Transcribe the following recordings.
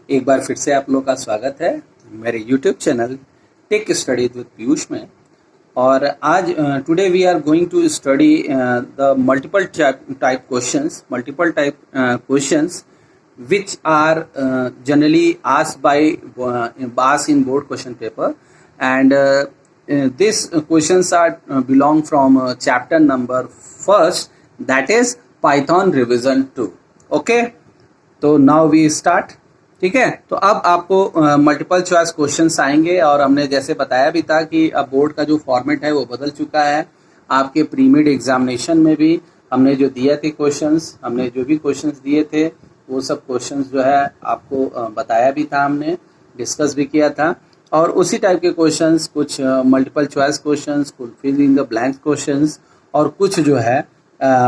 एक बार फिर से आप लोग का स्वागत है मेरे YouTube channel tech study with Piyush में। और आज today we are going to study the multiple type questions which are generally asked in board question paper, and these questions are belong from chapter number first, that is Python revision 2. Okay, तो now we start. ठीक है, तो अब आपको multiple choice questions आएंगे और हमने जैसे बताया भी था कि अब बोर्ड का जो फॉर्मेट है वो बदल चुका है। आपके प्री मिड एग्जामिनेशन में भी हमने जो दिए थे क्वेश्चंस, हमने जो भी क्वेश्चंस दिए थे वो सब क्वेश्चंस जो है आपको बताया भी था, हमने डिस्कस भी किया था। और उसी टाइप के क्वेश्चंस, कुछ मल्टीपल चॉइस क्वेश्चंस, कुछ फिलिंग द ब्लैंक्स क्वेश्चंस, और कुछ जो है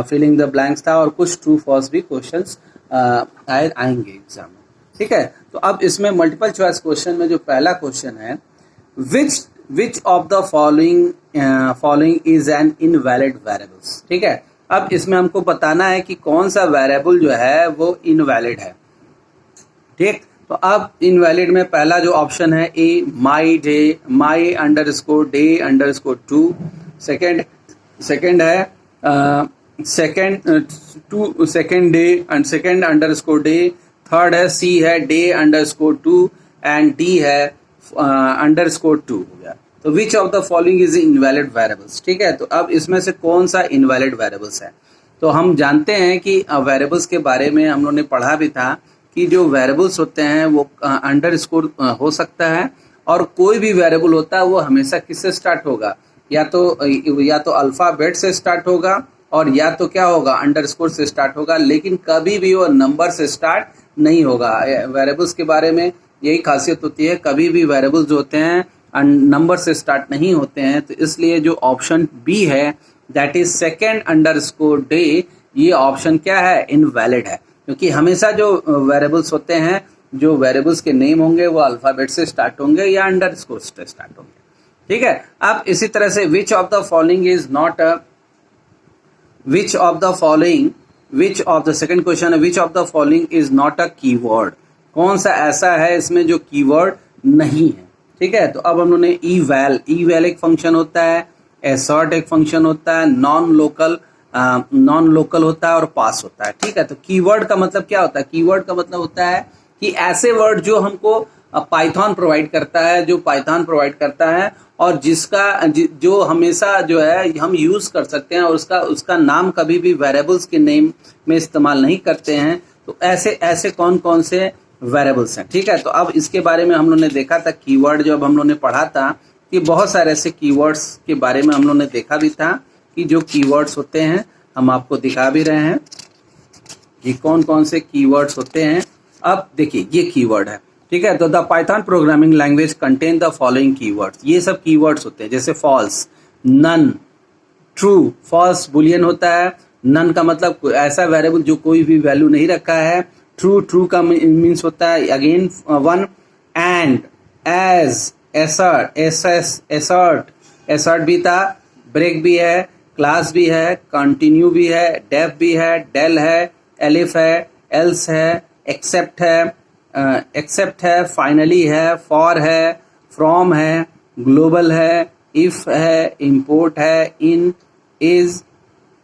फिलिंग द ब्लैंक्स था, और कुछ ट्रू फॉल्स भी क्वेश्चंस आएंगे एग्जाम में। ठीक है, तो अब इसमें मल्टीपल चॉइस क्वेश्चन में जो पहला क्वेश्चन है, which of the following is an invalid variables. ठीक है, अब इसमें हमको बताना है कि कौन सा वेरिएबल जो है वो इनवैलिड है। ठीक, तो अब इनवैलिड में पहला जो ऑप्शन है ए, माई अंडरस्कोर डे अंडरस्कोर 2। सेकंड है second day and second underscore day. Third है सी है डे अंडरस्कोर 2 एंड डी है अंडरस्कोर 2 हो गया। तो विच of the following is invalid variables. ठीक है, तो अब इसमें से कौन सा इनवैलिड वेरिएबल्स है। तो हम जानते हैं कि वेरिएबल्स के बारे में हम लोगों ने पढ़ा भी था कि जो वेरिएबल्स होते हैं वो अंडरस्कोर हो सकता है, और कोई भी वेरिएबल होता है वो हमेशा किससे स्टार्ट होगा, या तो अल्फाबेट से स्टार्ट होगा, और या तो क्या होगा, अंडरस्कोर से स्टार्ट होगा, लेकिन कभी भी वो नंबर से स्टार्ट नहीं होगा। वेरिएबल्स के बारे में यही खासियत होती है, कभी भी वेरिएबल्स जो होते हैं नंबर से स्टार्ट नहीं होते हैं। तो इसलिए जो ऑप्शन बी है, that is second underscore day, ये ऑप्शन क्या है, इनवैलिड है, क्योंकि हमेशा जो वेरिएबल्स होते हैं, जो वेरिएबल्स के नेम होंगे वो अल्फाबेट से स्टार्ट होंगे या अंडरस्कोर से स्टार्ट होंगे। ठीक है, अब इसी तरह से which of the following is not second question है, which of the following is not a keyword. कौन सा ऐसा है इसमें जो कीवर्ड नहीं है। ठीक है, तो अब हम लोगों ने ईवैल एक फंक्शन होता है, एसर्ट एक फंक्शन होता है, नॉन लोकल होता है, और पास होता है। ठीक है, तो कीवर्ड का मतलब क्या होता है, कीवर्ड का मतलब होता है कि ऐसे वर्ड जो हमको पाइथन प्रोवाइड करता है और जो हमेशा जो है हम यूज कर सकते हैं, और उसका नाम कभी भी वेरिएबल्स के नेम में इस्तेमाल नहीं करते हैं। तो ऐसे कौन कौन से वेरिएबल्स हैं। ठीक है, तो अब इसके बारे में हम लोगों ने देखा था, कीवर्ड जब हम लोगों ने पढ़ा था कि बहुत सारे ऐसे कीवर्ड्स के बारे में हम लोगों ने देखा भी था कि जो कीवर्ड्स होते हैं, हम आपको दिखा भी रहे हैं कि कौन कौन से कीवर्ड्स होते हैं। अब देखिए ये कीवर्ड है। ठीक है, तो the Python programming language contain the following keywords. ये सब कीवर्ड्स होते हैं, जैसे false, none, true. False Boolean होता है, नन का मतलब ऐसा वेरिएबल जो कोई भी वैल्यू नहीं रखा है। ट्रू का मीन्स होता है again one, and, as, assert भी था, ब्रेक भी है, क्लास भी है, कंटिन्यू भी है, डेफ भी है, डेल है, एलिफ है, एल्स है, एक्सेप्ट है, फाइनली है, फॉर है, फ्रॉम है, ग्लोबल है, इफ है, इम्पोर्ट है, इन, इज,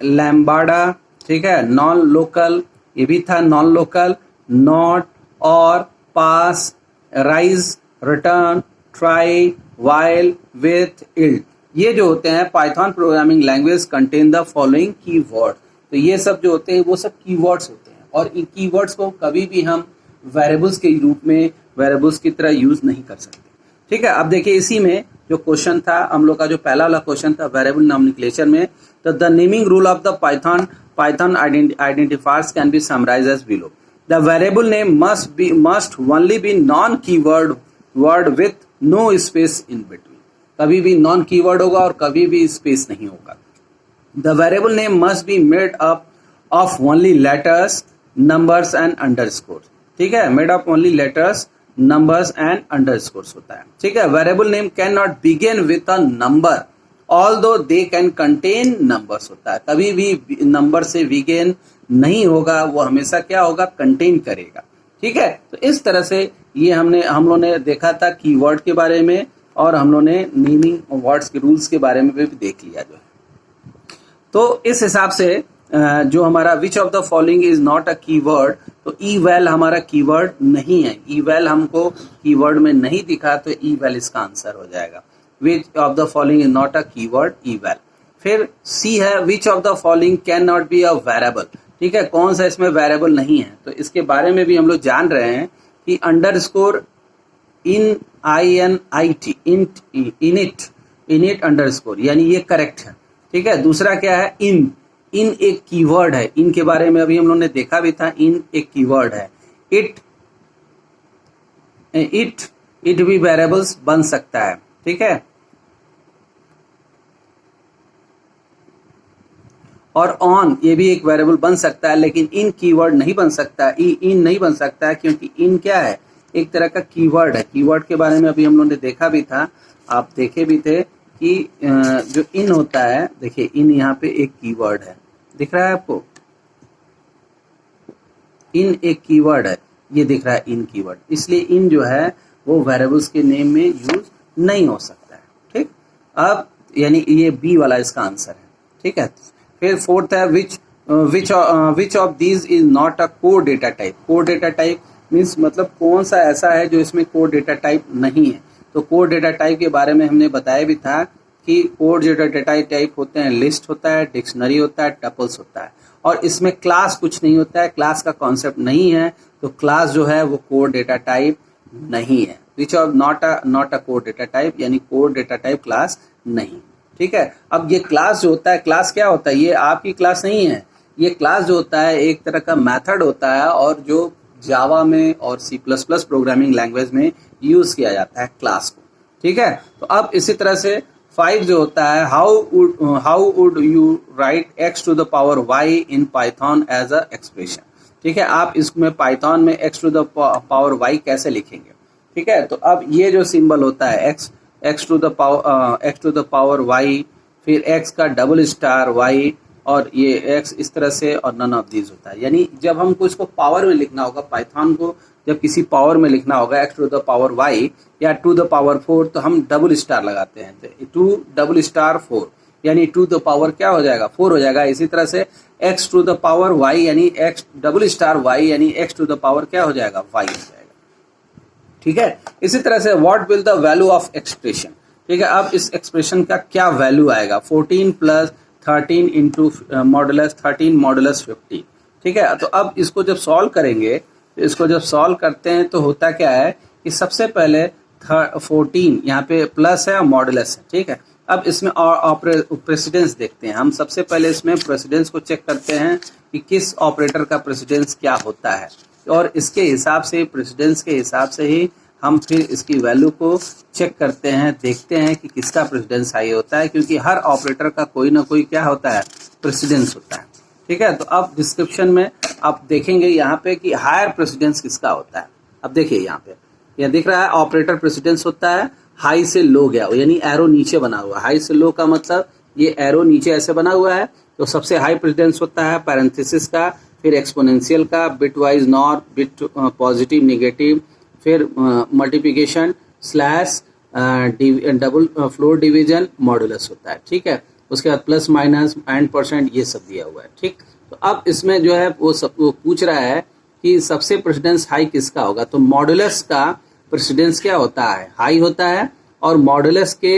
लैम्बाडा। ठीक है, नॉन लोकल, ये भी था non local, not, or, pass, raise, return, try, while, with, yield. ये जो होते हैं Python programming language contain the following keyword. तो ये सब जो होते हैं वो सब कीवर्ड्स होते हैं, और इन कीवर्ड्स को कभी भी हम वेरिएबल्स के रूप में, वेरिएबल्स की तरह यूज नहीं कर सकते। ठीक है, अब देखिए इसी में जो क्वेश्चन था हम लोग का, जो पहला वाला क्वेश्चन था वेरिएबल नॉमेनक्लेचर में, तो the naming rule of the Python identifiers can be summarised as below. The variable name must only be non-keyword word with no space in between. कभी भी नॉन कीवर्ड होगा और कभी भी स्पेस नहीं होगा। The variable name must be made up of only letters, numbers and underscores. ठीक है, made up only letters, numbers and underscores होता है। ठीक है, variable name cannot begin with a number although they can contain numbers होता है। कभी भी नंबर से begin नहीं होगा, वो हमेशा क्या होगा, कंटेन करेगा। ठीक है, तो इस तरह से ये हम लोगों ने देखा था कीवर्ड के बारे में, और हम लोगों ने नेमिंग वर्ड्स के रूल्स के बारे में भी देख लिया जो है। तो इस हिसाब से जो हमारा विच of the following is not a keyword, तो ईवैल हमारा कीवर्ड नहीं है। ईवैल हमको कीवर्ड में नहीं दिखा, तो ईवैल इसका आंसर हो जाएगा। Which of the following is not a keyword, eval. फिर सी है which of the following can not be a variable. ठीक है, कौन सा इसमें वेरिएबल नहीं है, तो इसके बारे में भी हम लोग जान रहे हैं कि अंडरस्कोर इन INIT इनिट अंडरस्कोर, यानी ये करेक्ट है। ठीक है, दूसरा क्या है, इन एक कीवर्ड है। इन के बारे में अभी हम लोगों ने देखा भी था, इन एक कीवर्ड है। इट भी वेरिएबल्स बन सकता है। ठीक है, और ऑन ये भी एक वेरिएबल बन सकता है, लेकिन इन कीवर्ड नहीं बन सकता, इन नहीं बन सकता है, क्योंकि इन क्या है, एक तरह का कीवर्ड है। कीवर्ड के बारे में अभी हम लोगों ने देखा भी था, आप देखे भी थे कि जो इन होता है, देखिए इन यहाँ पे एक कीवर्ड है, दिख रहा है आपको, इन एक कीवर्ड है, ये दिख रहा है इन कीवर्ड, इसलिए इन जो है वो वेरिएबल्स के नेम में यूज नहीं हो सकता है। ठीक, अब यानी ये बी वाला इसका आंसर है। ठीक है, फिर फोर्थ है which of these is not a code data type. Code data type means मतलब कौन सा ऐसा है जो इसमें कोड डेटा टाइप नहीं है। तो कोड डेटा टाइप के बारे में हमने बताया भी था कि कोड डेटा टाइप होते हैं, लिस्ट होता है, डिक्शनरी होता है, टपल्स होता है, और इसमें क्लास कुछ नहीं होता है, क्लास का कॉन्सेप्ट नहीं है, तो क्लास जो है वो कोड डेटा टाइप नहीं है। Which of not a code data type, यानी कोड डेटा टाइप क्लास नहीं। ठीक है, अब ये क्लास जो होता है, क्लास क्या होता है, ये आपकी क्लास नहीं है, ये क्लास जो होता है एक तरह का मेथड होता है, और जो जावा में और C++ प्रोग्रामिंग लैंग्वेज में यूज किया जाता है क्लास को। ठीक है, तो अब इसी तरह से 5 जो होता है, how would you write x to the power y in Python as a expression. ठीक है, आप इसमें पाइथन में x to the power y कैसे लिखेंगे। ठीक है, तो अब ये जो सिंबल होता है x to the power y, फिर x का डबल स्टार y, और ये x इस तरह से, और नन ऑफ दीज होता है। यानी जब हमको इसको पावर में लिखना होगा, पाइथन को जब किसी पावर में लिखना होगा x to the power y या टू द पावर 4, तो हम डबल स्टार लगाते हैं, तो 2 डबल स्टार 4, यानी टू द पावर क्या हो जाएगा, 4 हो जाएगा। इसी तरह से x to the power y यानी x डबल स्टार y यानी x टू द पावर क्या हो जाएगा, y हो जाएगा। ठीक है, इसी तरह से what will the value of expression. ठीक है, अब इस एक्सप्रेशन का क्या वैल्यू आएगा, 14 प्लस 13 इंटू मॉडुलस 13 मॉडुलस 15। ठीक है, तो अब इसको जब सॉल्व करेंगे, तो इसको जब सॉल्व करते हैं तो होता क्या है कि सबसे पहले 14 यहाँ पे प्लस है और मॉडुलस है। ठीक है, अब इसमें प्रेसिडेंस देखते हैं हम। सबसे पहले इसमें प्रेसिडेंस को चेक करते हैं कि किस ऑपरेटर का प्रेसिडेंस क्या होता है, और इसके हिसाब से, प्रेसिडेंस के हिसाब से ही हम फिर इसकी वैल्यू को चेक करते हैं, देखते हैं कि किसका प्रेसिडेंस हाई होता है, क्योंकि हर ऑपरेटर का कोई ना कोई क्या होता है, प्रेसिडेंस होता है। ठीक है, तो अब डिस्क्रिप्शन में आप देखेंगे यहाँ पे कि हायर प्रेसिडेंस किसका होता है। अब देखिए यहाँ पे यह दिख रहा है ऑपरेटर प्रेसिडेंस होता है हाई से लो गया, यानी एरो नीचे बना हुआ। हाई से लो का मतलब ये एरो नीचे ऐसे बना हुआ है, तो सबसे हाई प्रेसिडेंस होता है पैरेंथेसिस का, फिर एक्सपोनेंशियल का, bitwise nor, bit positive negative, फिर multiplication slash double floor division modulus होता है। ठीक है, उसके बाद प्लस माइनस एंड परसेंट ये सब दिया हुआ है। ठीक, तो अब इसमें जो है वो पूछ रहा है कि सबसे प्रेसिडेंस हाई किसका होगा, तो मॉडुलस का प्रेसिडेंस क्या होता है, हाई होता है, और मॉडुलस के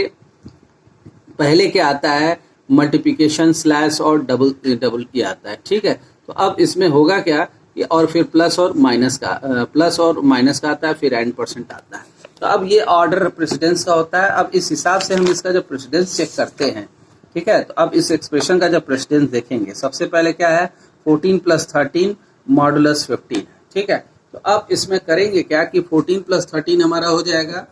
पहले क्या आता है, मल्टीप्लिकेशन स्लैश और डबल ये आता है। ठीक है, तो अब इसमें होगा क्या, और फिर प्लस और माइनस का आता है, फिर एंड परसेंट आता है। तो अब ये ऑर्डर प्रेसिडेंस का होता है। अब इस हिसाब से हम इसका जब प्रेसिडेंस चेक करते हैं, ठीक है, तो अब इस एक्सप्रेशन का जब प्रेसिडेंस देखेंगे, सबसे पहले क्या है, 14 प्लस 13 मॉडुलस 15। ठीक है, तो अब इसमें करेंगे क्या कि 14 प्लस 13 हमारा हो जाएगा,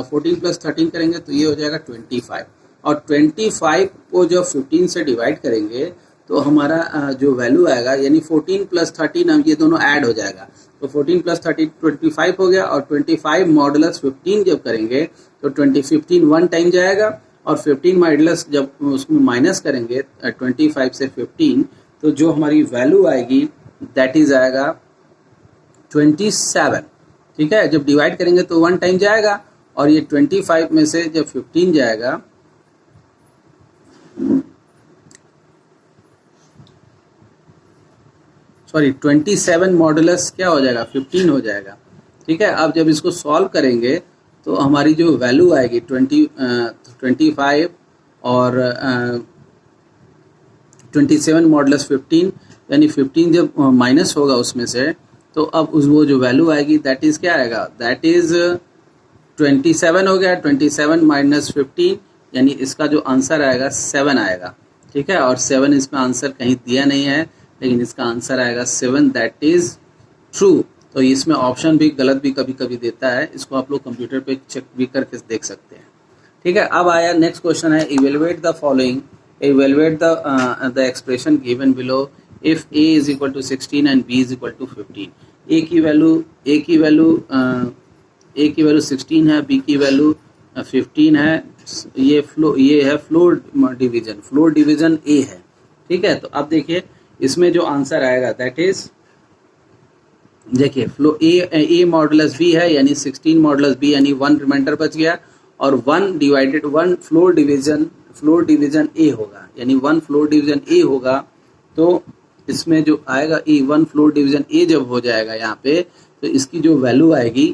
14 प्लस 13 करेंगे तो ये हो जाएगा 25, और 25 को जब 15 से डिवाइड करेंगे तो हमारा जो वैल्यू आएगा, यानी 14 प्लस 13, हम ये दोनों ऐड हो जाएगा, तो 14 प्लस 13 25 हो गया, और 25 मॉडुलस 15 जब करेंगे तो 15 1 टाइम जाएगा, और 15 मॉडुलस जब उसमें माइनस करेंगे 25 से 15, तो जो हमारी वैल्यू आएगी दैट इज आएगा 27, ठीक है। जब डिवाइड करेंगे तो 1 टाइम जाएगा, और ये 25 में से जब 15 जाएगा, सॉरी 27 मॉडुलस क्या हो जाएगा, 15 हो जाएगा, ठीक है। अब जब इसको सॉल्व करेंगे तो हमारी जो वैल्यू आएगी 25 और 27 मॉडुलस 15, यानी 15 जब माइनस होगा उसमें से, तो अब वो जो वैल्यू आएगी दैट इज क्या आएगा, दैट इज 27 हो गया, 27 माइनस 15, यानी इसका जो आंसर आएगा 7 आएगा, ठीक है। और 7 इसमें आंसर कहीं दिया नहीं है, लेकिन इसका आंसर आएगा 7, दैट इज ट्रू। तो इसमें ऑप्शन भी गलत भी कभी कभी देता है, इसको आप लोग कंप्यूटर पे चेक भी करके देख सकते हैं, ठीक है। अब आया नेक्स्ट क्वेश्चन है, evaluate the following, evaluate the expression given below if a is equal to 16 and b is equal to 15। a की वैल्यू 16 है, b की वैल्यू 15 है, ये है फ्लोर डिवीजन a है, ठीक है। तो अब देखिए इसमें जो आंसर आएगा दैट इज, देखिए a मॉडुलस b है, यानी 16 मॉडुलस b, यानी 1 रिमाइंडर बच गया, और 1 फ्लोर डिवीजन ए होगा, यानी 1 फ्लोर डिवीजन ए होगा। तो इसमें जो आएगा 1 फ्लोर डिवीजन ए जब हो जाएगा यहाँ पे, तो इसकी जो वैल्यू आएगी,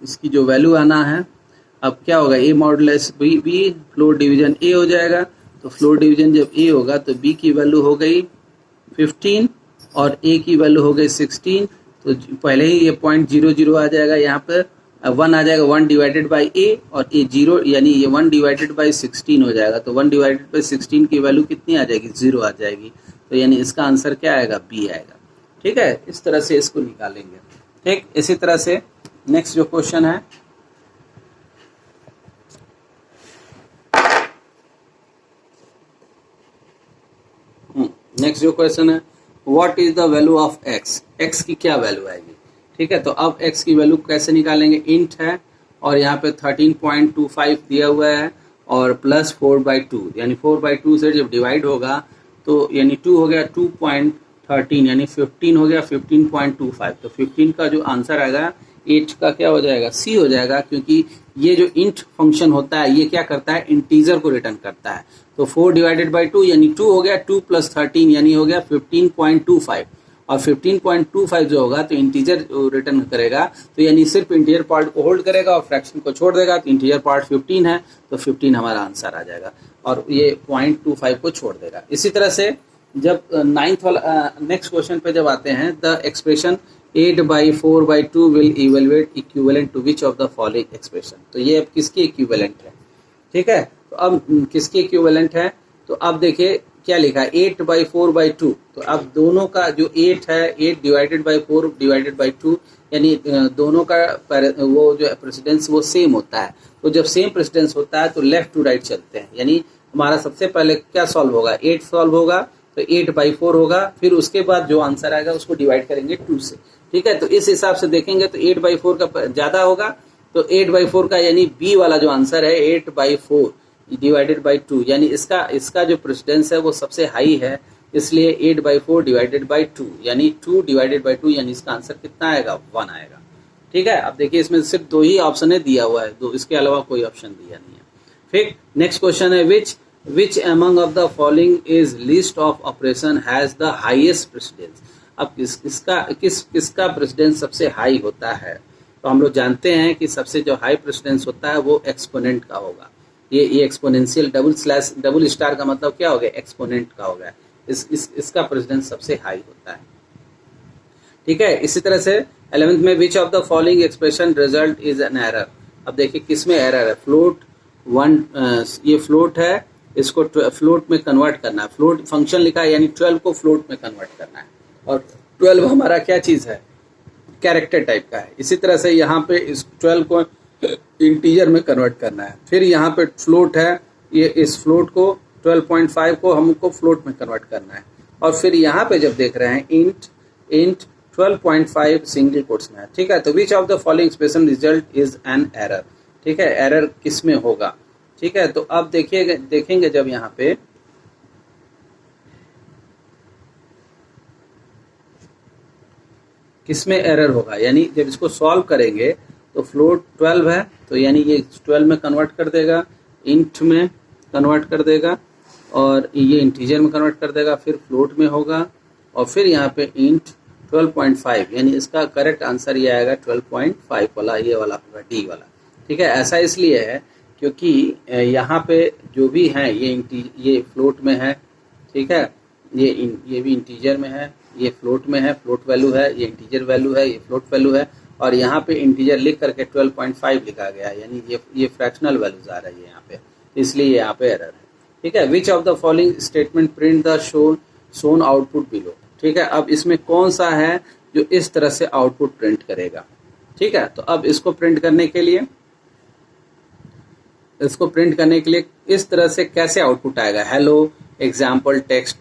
इसकी जो वैल्यू आना है, अब क्या होगा, A modulus B floor division A हो जाएगा। तो फ्लोर डिवीजन जब ए होगा तो बी की वैल्यू हो गई 15 और ए की वैल्यू हो गई 16। तो पहले ही ये 0.00 आ जाएगा, यहाँ पर 1 आ जाएगा, 1 डिवाइडेड बाई ए, और ए 0, यानी ये 1 डिवाइडेड बाई 16 हो जाएगा। तो 1 डिवाइडेड बाई 16 की वैल्यू कितनी आ जाएगी, 0 आ जाएगी। तो यानी इसका आंसर क्या आएगा, बी आएगा, ठीक है। इस तरह से इसको निकालेंगे, ठीक। इसी तरह से नेक्स्ट जो क्वेश्चन है, नेक्स्ट जो क्वेश्चन है, what is the value of x, x की क्या वैल्यू आएगी, ठीक है। तो अब x की वैल्यू कैसे निकालेंगे, इंट है और यहाँ पे 13.25 दिया हुआ है और प्लस 4/2, यानी 4/2 से जब डिवाइड होगा तो यानी 2 हो गया 2.13, यानी 15 हो गया 15.25। तो 15 का जो आंसर आएगा 8 का क्या हो जाएगा, सी हो जाएगा, क्योंकि ये जो इंट फंक्शन होता है ये क्या करता है, इंटीजर को रिटर्न करता है। तो 4 डिवाइडेड बाई 2 यानी 2 हो गया, 2 + 13 यानी हो गया 15.25, और 15.25 जो होगा तो इंटीजर रिटर्न करेगा, तो यानी सिर्फ इंटीजर पार्ट को होल्ड करेगा और फ्रैक्शन को छोड़ देगा। तो इंटीजर पार्ट 15 है, तो 15 हमारा आंसर आ जाएगा, और ये 0.25 को छोड़ देगा। इसी तरह से जब नाइन्थ वाला नेक्स्ट क्वेश्चन पे जब आते हैं, the expression 8/4/2 will evaluate equivalent to which of the following expression. तो ये अब किसकी इक्विवेलेंट है, ठीक है। तो अब किसकी इक्विवेलेंट है, तो अब देखिए क्या लिखा है, 8/4/2। तो अब दोनों का जो 8 है, 8 डिवाइडेड बाई 4 डिवाइडेड बाई 2, यानी दोनों का वो जो प्रेसिडेंस वो सेम होता है। तो जब सेम प्रेसिडेंस होता है तो लेफ्ट टू राइट चलते हैं, यानी हमारा सबसे पहले क्या सॉल्व होगा, 8 सॉल्व होगा, तो 8/4 होगा, फिर उसके बाद जो आंसर आएगा उसको डिवाइड करेंगे 2 से, ठीक है। तो इस हिसाब से देखेंगे तो 8/4 का ज़्यादा होगा, तो 8/4 का यानी बी वाला जो आंसर है 8/4 डिवाइडेड बाई 2, यानी इसका जो प्रेसिडेंस है वो सबसे हाई है, इसलिए 8/4 डिवाइडेड बाई 2 यानी 2 डिवाइडेड बाई 2, यानी इसका आंसर कितना आएगा, 1 आएगा, ठीक है। अब देखिए इसमें सिर्फ 2 ही ऑप्शन है दिया हुआ है, दो, इसके अलावा कोई ऑप्शन दिया नहीं है। फिर नेक्स्ट क्वेश्चन है, which among of the following is list of operation has the highest precedence. अब किसका प्रेसिडेंस सबसे हाई होता है, तो हम लोग जानते हैं कि सबसे जो हाई प्रेसिडेंस होता है वो एक्सपोनेंट का होगा। ये एक्सपोनेंशियल डबल स्टार का मतलब क्या हो गया, एक्सपोनेंट का हो गया, इसका प्रेसिडेंस सबसे हाई होता है, ठीक है। इसी तरह से 11th में विच of the following expression result is an error. अब देखिए किसमें एरर है, फ्लोट 1, ये फ्लोट है, इसको फ्लोट में कन्वर्ट करना है, फ्लोट फंक्शन लिखा है, यानी 12 को फ्लोट में कन्वर्ट करना है, और 12 हमारा क्या चीज है, कैरेक्टर टाइप का है। इसी तरह से यहाँ पे इस 12 को इंटीजर में कन्वर्ट करना है। फिर यहाँ पे फ्लोट है, ये इस फ्लोट को 12.5 को हमको फ्लोट में कन्वर्ट करना है, और फिर यहाँ पे जब देख रहे हैं इंट 12.5 सिंगल कोट्स में है, ठीक है। तो विच of the following expression result is an error, ठीक है, एरर किस में होगा, ठीक है। तो अब देखेंगे जब यहाँ पे किस में एरर होगा, यानी जब इसको सॉल्व करेंगे तो फ्लोट 12 है तो यानी ये 12 में कन्वर्ट कर देगा, इंट में कन्वर्ट कर देगा और ये इंटीजर में कन्वर्ट कर देगा, फिर फ्लोट में होगा और फिर यहाँ पे इंट 12.5, यानी इसका करेक्ट आंसर ये आएगा 12.5 वाला, ये वाला होगा डी वाला। ठीक है, ऐसा इसलिए है क्योंकि यहाँ पे जो भी है ये फ्लोट में है। ठीक है, ये भी इंटीजर में है, ये फ्लोट में है, फ्लोट वैल्यू है, ये इंटीजर वैल्यू है, ये फ्लोट वैल्यू है और यहाँ पे इंटीजर लिख करके 12.5 लिखा गया है, यानी ये फ्रैक्शनल वैल्यूज आ रही है यहाँ पे, इसलिए यहाँ पे एरर है। ठीक है, which of the following statement print the shown output below. ठीक है, अब इसमें कौन सा है जो इस तरह से आउटपुट प्रिंट करेगा। ठीक है, तो अब इसको प्रिंट करने के लिए इस तरह से कैसे आउटपुट आएगा, hello example text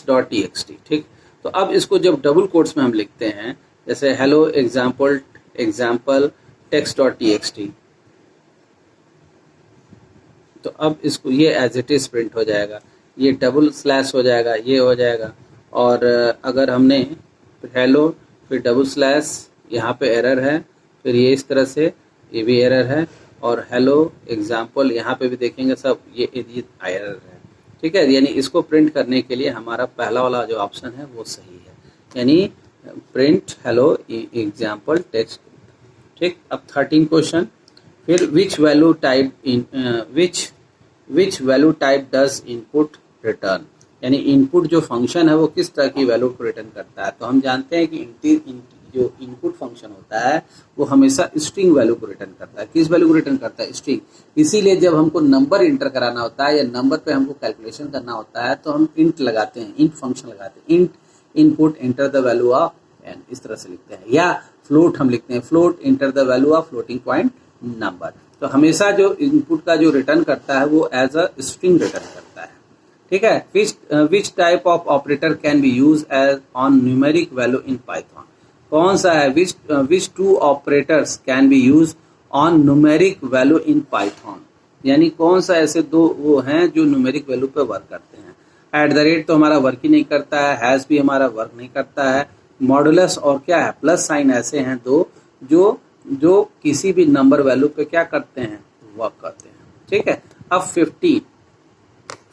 dot TXT. ठीक, तो अब इसको जब डबल कोट्स में हम लिखते हैं, जैसे hello example text dot TXT, तो अब इसको ये एज इट इज प्रिंट हो जाएगा, ये डबल स्लैश हो जाएगा, ये हो जाएगा। और अगर हमने हेलो फिर डबल स्लैश, यहाँ पे एरर है, फिर ये इस तरह से ये भी एरर है और हेलो एग्जाम्पल यहाँ पे भी देखेंगे सब ये एरर है। ठीक है, यानी इसको प्रिंट करने के लिए हमारा पहला वाला जो ऑप्शन है वो सही है, यानी प्रिंट हेलो एग्जाम्पल टेक्स्ट। ठीक, अब 13 क्वेश्चन, फिर which value type does input return, यानी इनपुट जो फंक्शन है वो किस तरह की वैल्यू को रिटर्न करता है। तो हम जानते हैं कि जो इनपुट फंक्शन होता है वो हमेशा स्ट्रिंग वैल्यू को रिटर्न करता है। किस वैल्यू को रिटर्न करता है, स्ट्रिंग। इसीलिए जब हमको नंबर इंटर कराना होता है या नंबर पे हमको कैलकुलेशन करना होता है तो हम इंट लगाते हैं, इंट फंक्शन लगाते हैं, int input enter the value of N, इस तरह से लिखते हैं। या फ्लोट हम लिखते हैं, float enter the value of floating point number. तो हमेशा जो इनपुट का जो रिटर्न करता है वो एज अ स्ट्रिंग रिटर्न करता है। ठीक है, which type of operator can be use as on numeric value in Python, कौन सा है, which two operators can be use on numeric value in Python, यानी कौन सा ऐसे दो वो हैं जो न्यूमेरिक वैल्यू पे वर्क करते हैं। एट द रेट तो हमारा वर्क ही नहीं करता है, हैज भी हमारा वर्क नहीं करता है, मॉडुलस और क्या है प्लस साइन, ऐसे हैं दो जो किसी भी नंबर वैल्यू पे क्या करते हैं, वर्क करते हैं। ठीक है, अब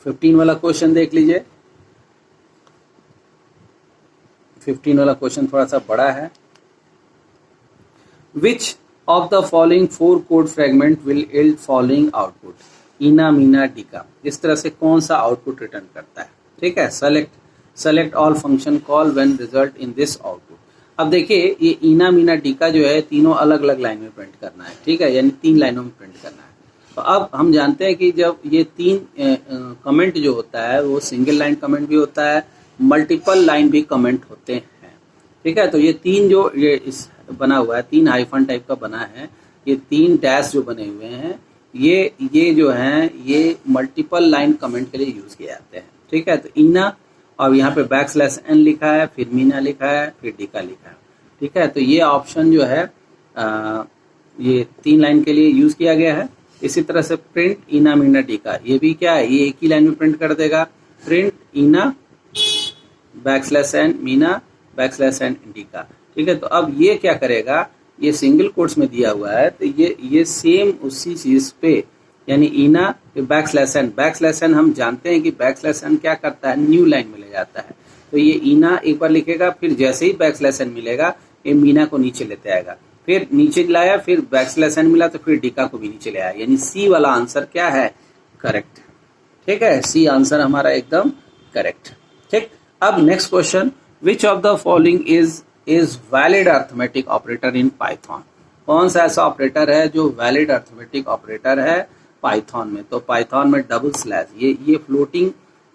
15 वाला क्वेश्चन देख लीजिए। 15 वाला क्वेश्चन थोड़ा सा बड़ा है। Which of the following 4 code fragment will yield following output, इना मीना डिका, इस तरह से कौन सा आउटपुट रिटर्न करता है। ठीक है, select all function call when result in this output. अब देखिए ये इना मीना डिका जो है तीनों अलग अलग लाइन में प्रिंट करना है। ठीक है, यानी 3 लाइनों में प्रिंट करना है। तो अब हम जानते हैं कि जब ये 3 कमेंट जो होता है वो सिंगल लाइन कमेंट भी होता है, मल्टीपल लाइन भी कमेंट होते हैं। ठीक है, तो ये 3 जो ये इस बना हुआ है, 3 हाइफन टाइप का बना है, ये 3 डैश जो बने हुए हैं ये जो हैं ये मल्टीपल लाइन कमेंट के लिए यूज किए जाते हैं। ठीक है, तो इना और यहाँ पे \n लिखा है, फिर मीना लिखा है, फिर डिका लिखा है। ठीक है, तो ये ऑप्शन जो है ये 3 लाइन के लिए यूज किया गया है। इसी तरह से प्रिंट इना मीना डिका, ये भी क्या है, ये एक ही लाइन में प्रिंट कर देगा, प्रिंट इना \n मीना \n डिका। ठीक है, तो अब ये क्या करेगा, ये सिंगल कोट्स में दिया हुआ है तो ये सेम उसी चीज पे, यानी इना \n हम जानते हैं कि \n क्या करता है, न्यू लाइन में ले जाता है। तो ये इना एक बार लिखेगा, फिर जैसे ही \n मिलेगा ये मीना को नीचे लेते आएगा, फिर नीचे लाया, फिर \n मिला तो फिर डिका को भी नीचे ले आया, यानी सी वाला आंसर क्या है, करेक्ट। ठीक है, सी आंसर हमारा एकदम करेक्ट। ठीक, अब next question, which of the following is valid arithmetic operator in Python, कौन सा ऐसा ऑपरेटर है जो वैलिड अर्थमेटिक ऑपरेटर है पाइथन में। तो पाइथन में डबल स्लैश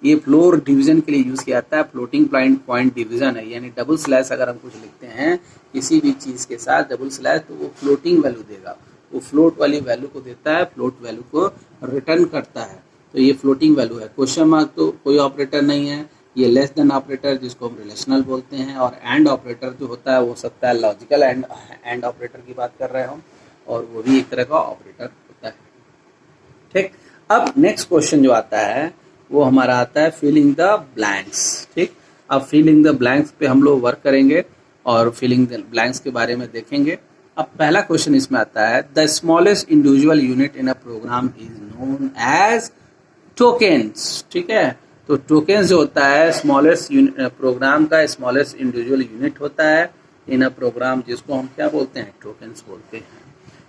ये फ्लोर डिवीजन के लिए यूज किया जाता है, फ्लोटिंग पॉइंट डिवीजन है, यानी डबल स्लैश अगर हम कुछ लिखते हैं किसी भी चीज के साथ डबल स्लैश तो वो फ्लोटिंग वैल्यू देगा, वो फ्लोट वाली वैल्यू को देता है, फ्लोट वैल्यू को रिटर्न करता है। तो ये फ्लोटिंग वैल्यू है। क्वेश्चन मार्क तो कोई ऑपरेटर नहीं है, ये लेस देन ऑपरेटर जिसको हम रिलेशनल बोलते हैं, और एंड ऑपरेटर जो होता है वो सकता है लॉजिकल एंड ऑपरेटर की बात कर रहे हो, और वो भी एक तरह का ऑपरेटर होता है। ठीक, अब नेक्स्ट क्वेश्चन जो आता है वो हमारा आता है फिलिंग द ब्लैंक्स। ठीक, अब फिलिंग द ब्लैंक्स पे हम लोग वर्क करेंगे और फिलिंग ब्लैंक्स के बारे में देखेंगे। अब पहला क्वेश्चन इसमें आता है, the smallest individual unit in a program is known as tokens. ठीक है, तो टोकेन्स जो होता है स्मॉलेस्ट प्रोग्राम का स्मॉलेस्ट इंडिविजुअल यूनिट होता है इन अ प्रोग्राम, जिसको हम क्या बोलते हैं, टोकेन्स बोलते हैं।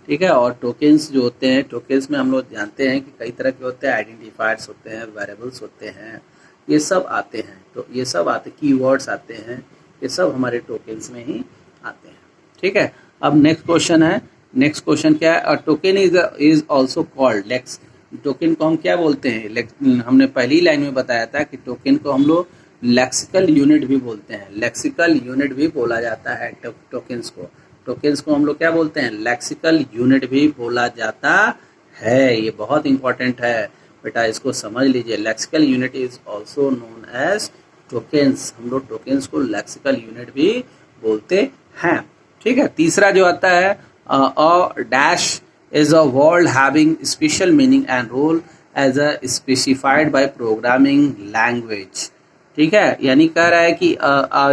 ठीक है, और टोकेन्स जो होते हैं, टोकेन्स में हम लोग जानते हैं कि कई तरह के होते हैं, आइडेंटिफायर्स होते हैं, वेरिएबल्स होते हैं, ये सब आते हैं। तो ये सब आते, कीवर्ड्स आते हैं, ये सब हमारे टोकेन्स में ही आते हैं। ठीक है, अब नेक्स्ट क्वेश्चन है, नेक्स्ट क्वेश्चन क्या है, a token is also called lex. Token को हम क्या बोलते हैं, हमने पहली लाइन में बताया था कि टोकन को हम लोग लेक्सिकल यूनिट भी बोलते हैं, लेक्सिकल यूनिट भी बोला जाता है टोकन्स को। टोकन्स को हम लोग क्या बोलते हैं, लेक्सिकल यूनिट भी बोला जाता है। ये बहुत इंपॉर्टेंट है बेटा, इसको समझ लीजिए। Lexical unit is also known as tokens. हम लोग टोकन्स को लेक्सिकल यूनिट भी बोलते हैं। ठीक है, तीसरा जो आता है, a dash is a word having special meaning and role as a specified by programming language। ठीक है, यानी कह रहा है कि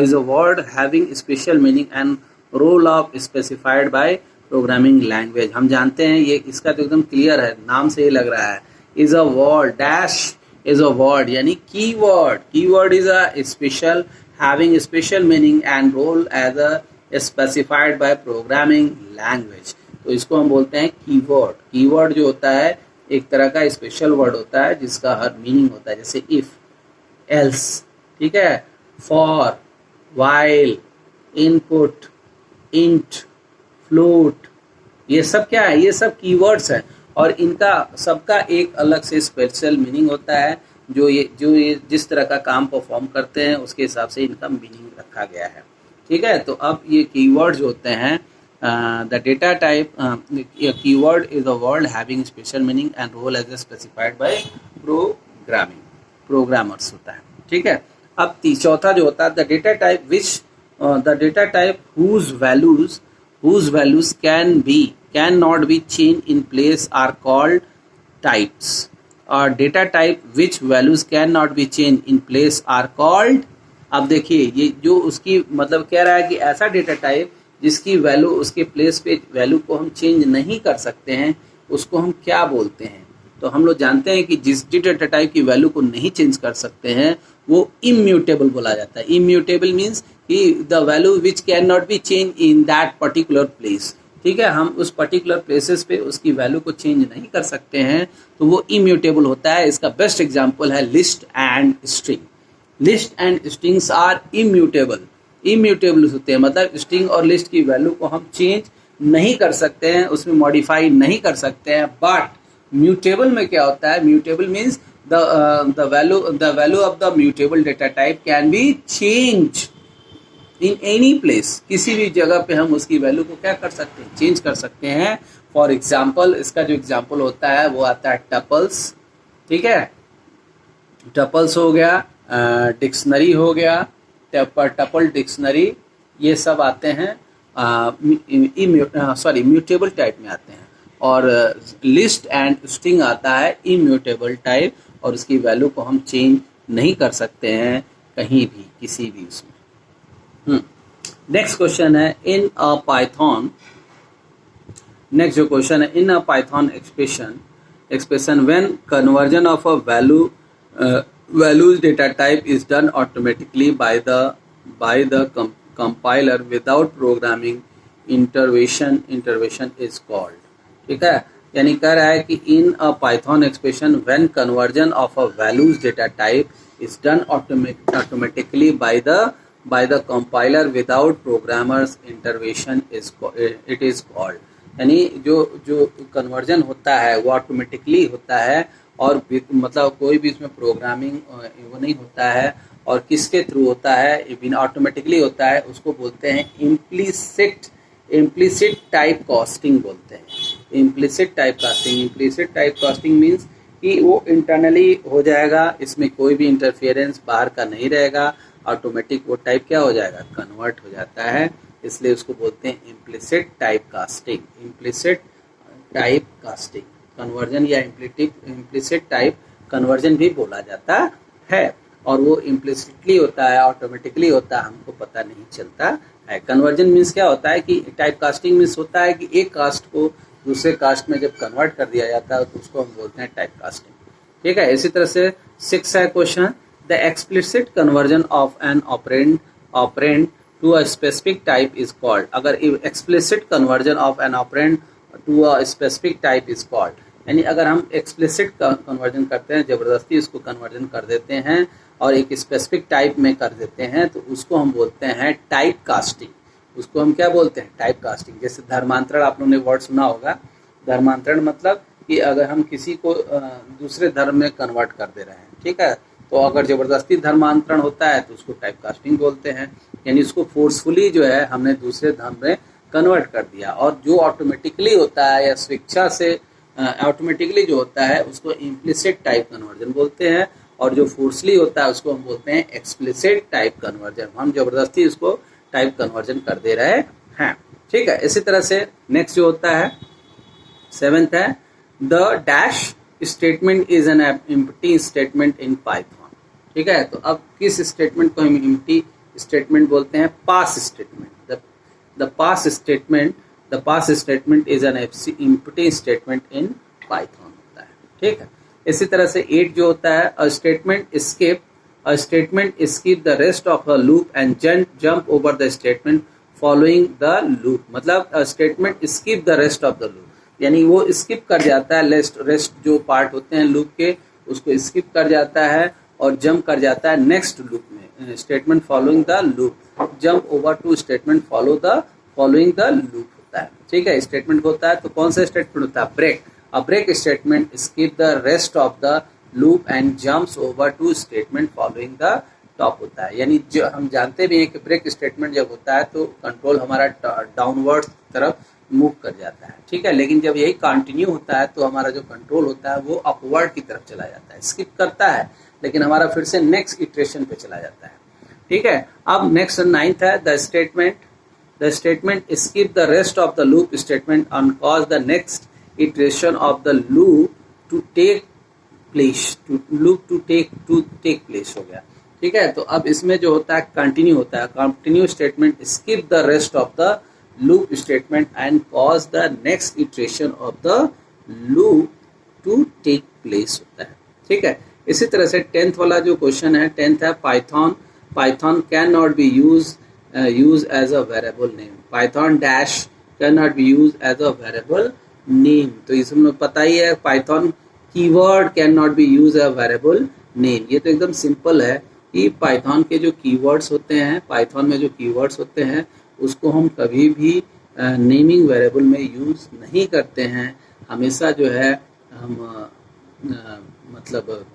is a word having special meaning and role of specified by programming language। हम जानते हैं ये, इसका तो एकदम क्लियर है, नाम से ही लग रहा है। is a word dash is a word यानी keyword, keyword is a special having special meaning and role as a specified by programming language। तो इसको हम बोलते हैं कीवर्ड। कीवर्ड जो होता है एक तरह का स्पेशल वर्ड होता है जिसका हर मीनिंग होता है, जैसे इफ, एल्स, ठीक है, for, while, input, int, float, ये सब क्या है, ये सब कीवर्ड्स हैं और इनका सबका एक अलग से स्पेशल मीनिंग होता है। जो ये जिस तरह का काम परफॉर्म करते हैं उसके हिसाब से इनका मीनिंग रखा गया है। ठीक है, तो अब ये कीवर्ड जो होते हैं, the data type, a keyword is a word having special meaning and role as specified by programmers होता है। ठीक है, अब चौथा जो होता है, the data type which the data type whose values cannot be changed in place are called types, और data type which values cannot be changed in place are called। अब देखिए ये जो उसकी मतलब कह रहा है कि ऐसा डेटा टाइप जिसकी वैल्यू उसके प्लेस पे वैल्यू को हम चेंज नहीं कर सकते हैं उसको हम क्या बोलते हैं। तो हम लोग जानते हैं कि जिस डेटा टाइप की वैल्यू को नहीं चेंज कर सकते हैं वो इम्यूटेबल बोला जाता है। इम्यूटेबल मीन्स कि the value which can not B change in that particular place. ठीक है, हम उस पर्टिकुलर प्लेसेस पे उसकी वैल्यू को चेंज नहीं कर सकते हैं तो वो इम्यूटेबल होता है। इसका बेस्ट एग्जाम्पल है list and string. List and strings are immutable, immutable होते हैं, मतलब स्ट्रिंग और लिस्ट की वैल्यू को हम चेंज नहीं कर सकते हैं, उसमें मॉडिफाई नहीं कर सकते हैं। बट म्यूटेबल में क्या होता है, mutable means the value of the mutable data type can be change in any place. किसी भी जगह पे हम उसकी वैल्यू को क्या कर सकते हैं, चेंज कर सकते हैं। फॉर एग्जाम्पल, इसका जो एग्जाम्पल होता है वो आता है टपल्स। ठीक है, टपल्स हो गया, डिक्शनरी हो गया, टपल डिक्शनरी, ये सब आते हैं म्यूटेबल टाइप में आते हैं। और लिस्ट एंड स्ट्रिंग आता है इम्यूटेबल टाइप और उसकी वैल्यू को हम चेंज नहीं कर सकते हैं कहीं भी, किसी भी उसमें। नेक्स्ट क्वेश्चन है, इन अ पाइथन, नेक्स्ट जो क्वेश्चन है, इन अ Python expression when conversion of a values data type is done automatically by the compiler without programming intervention is called। ठीक है, यानी कह रहा है कि in a Python expression when conversion of a values data type is done automatically by the compiler without programmers intervention it is called। यानी जो conversion होता है वो ऑटोमेटिकली होता है और मतलब कोई भी इसमें प्रोग्रामिंग वो नहीं होता है और किसके थ्रू होता है, बिना ऑटोमेटिकली होता है, उसको बोलते हैं इम्प्लिसिट टाइप कास्टिंग बोलते हैं। इम्प्लिसिट टाइप कास्टिंग मीन्स कि वो इंटरनली हो जाएगा, इसमें कोई भी इंटरफेरेंस बाहर का नहीं रहेगा, ऑटोमेटिक वो टाइप क्या हो जाएगा, कन्वर्ट हो जाता है, इसलिए उसको बोलते हैं implicit type casting. Implicit type casting conversion या इम्प्लिसिट टाइप कन्वर्जन भी बोला जाता है और वो इम्प्लिसिटली होता है, ऑटोमेटिकली होता है, हमको पता नहीं चलता है। कन्वर्जन मीन्स क्या होता है कि टाइप कास्टिंग मीन्स होता है कि एक कास्ट को दूसरे कास्ट में जब कन्वर्ट कर दिया जाता है तो उसको हम बोलते हैं टाइप कास्टिंग। ठीक है, इसी तरह से 6 है question, the explicit conversion of an operand to a specific type is called. अगर explicit conversion of an operand to a specific type is called, यानी अगर हम एक्सप्लिसिट कन्वर्जन करते हैं, जबरदस्ती इसको कन्वर्जन कर देते हैं और एक स्पेसिफिक टाइप में कर देते हैं तो उसको हम बोलते हैं टाइप कास्टिंग। उसको हम क्या बोलते हैं? Type casting. जैसे धर्मांतरण आप लोगों ने वर्ड सुना होगा। धर्मांतरण मतलब कि अगर हम किसी को दूसरे धर्म में कन्वर्ट कर दे रहे हैं, ठीक है, तो अगर जबरदस्ती धर्मांतरण होता है तो उसको टाइप कास्टिंग बोलते हैं, यानी उसको फोर्सफुली जो है हमने दूसरे धर्म में कन्वर्ट कर दिया। और जो ऑटोमेटिकली होता है या स्वेच्छा से ऑटोमेटिकली जो होता है उसको इम्प्लिसिट टाइप कन्वर्जन बोलते हैं, और जो फोर्सली होता है उसको हम बोलते हैं एक्सप्लिसिट टाइप कन्वर्जन। हम जबरदस्ती उसको टाइप कन्वर्जन कर दे रहे हैं। ठीक है, इसी तरह से नेक्स्ट जो होता है 7th है, the dash statement is an empty statement in Python. ठीक है, तो अब किस स्टेटमेंट को हम एम्प्टी स्टेटमेंट बोलते हैं? Pass statement. The pass statement is an empty statement in Python होता है। ठीक है, इसी तरह से 8 जो होता है, a statement skip the rest of a loop and jump over the statement following the loop. मतलब statement skip the rest of the loop, यानी वो स्किप कर जाता है रेस्ट जो पार्ट होते हैं लूप के, उसको स्किप कर जाता है और जंप कर जाता है नेक्स्ट लूप में। Statement following the loop, jump over to statement following the loop होता है। ठीक है, स्टेटमेंट होता है तो कौन सा स्टेटमेंट होता है? Break. A break statement skip the rest of the loop and jumps over to statement following the top होता है। यानी जो हम जानते भी हैं कि ब्रेक स्टेटमेंट जब होता है तो कंट्रोल हमारा डाउनवर्ड तरफ मूव कर जाता है। ठीक है, लेकिन जब यही कंटिन्यू होता है तो हमारा जो कंट्रोल होता है वो अपवर्ड की तरफ चला जाता है। स्किप करता है लेकिन हमारा फिर से नेक्स्ट इटरेशन पे चला जाता है। ठीक है, अब नेक्स्ट 9th है, the statement skip the rest of the loop statement and cause the next iteration of the loop to take place हो गया। ठीक है, तो अब इसमें जो होता है कंटिन्यू होता है। Continue statement skip the rest of the loop statement and cause the next iteration of the loop to take place होता है। ठीक है, इसी तरह से 10th वाला जो क्वेश्चन है 10th है, Python can not be use as a variable name. Python dash can not be use as a variable name. तो इसमें पता ही है Python keyword can not be use a variable name. ये तो एकदम सिंपल है कि पाइथन के जो कीवर्ड्स होते हैं, पाइथन में जो कीवर्ड्स होते हैं उसको हम कभी भी नेमिंग वेरिएबल में यूज नहीं करते हैं। हमेशा जो है हम मतलब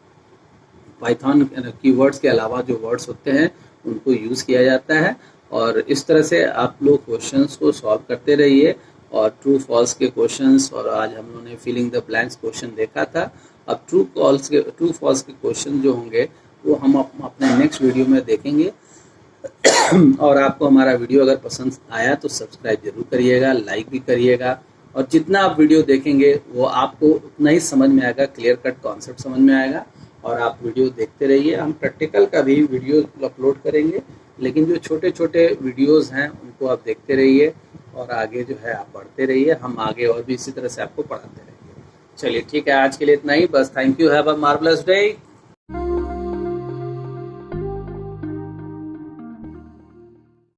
पाइथन कीवर्ड्स के अलावा जो वर्ड्स होते हैं उनको यूज किया जाता है। और इस तरह से आप लोग क्वेश्चंस को सॉल्व करते रहिए। और ट्रू फॉल्स के क्वेश्चंस, और आज हम लोगों ने फिलिंग द ब्लैंक्स क्वेश्चन देखा था। अब ट्रू फॉल्स के क्वेश्चन जो होंगे वो हम अपने नेक्स्ट वीडियो में देखेंगे। और आपको हमारा वीडियो अगर पसंद आया तो सब्सक्राइब जरूर करिएगा, लाइक भी करिएगा। और जितना आप वीडियो देखेंगे वो आपको उतना ही समझ में आएगा, क्लियर कट कॉन्सेप्ट समझ में आएगा। और आप वीडियो देखते रहिए। हम प्रैक्टिकल का भी वीडियो अपलोड करेंगे, लेकिन जो छोटे छोटे वीडियोस हैं उनको आप देखते रहिए और आगे जो है आप बढ़ते रहिए। हम आगे और भी इसी तरह से आपको पढ़ाते रहेंगे। चलिए ठीक है, आज के लिए इतना ही बस। Thank you, have a marvellous day.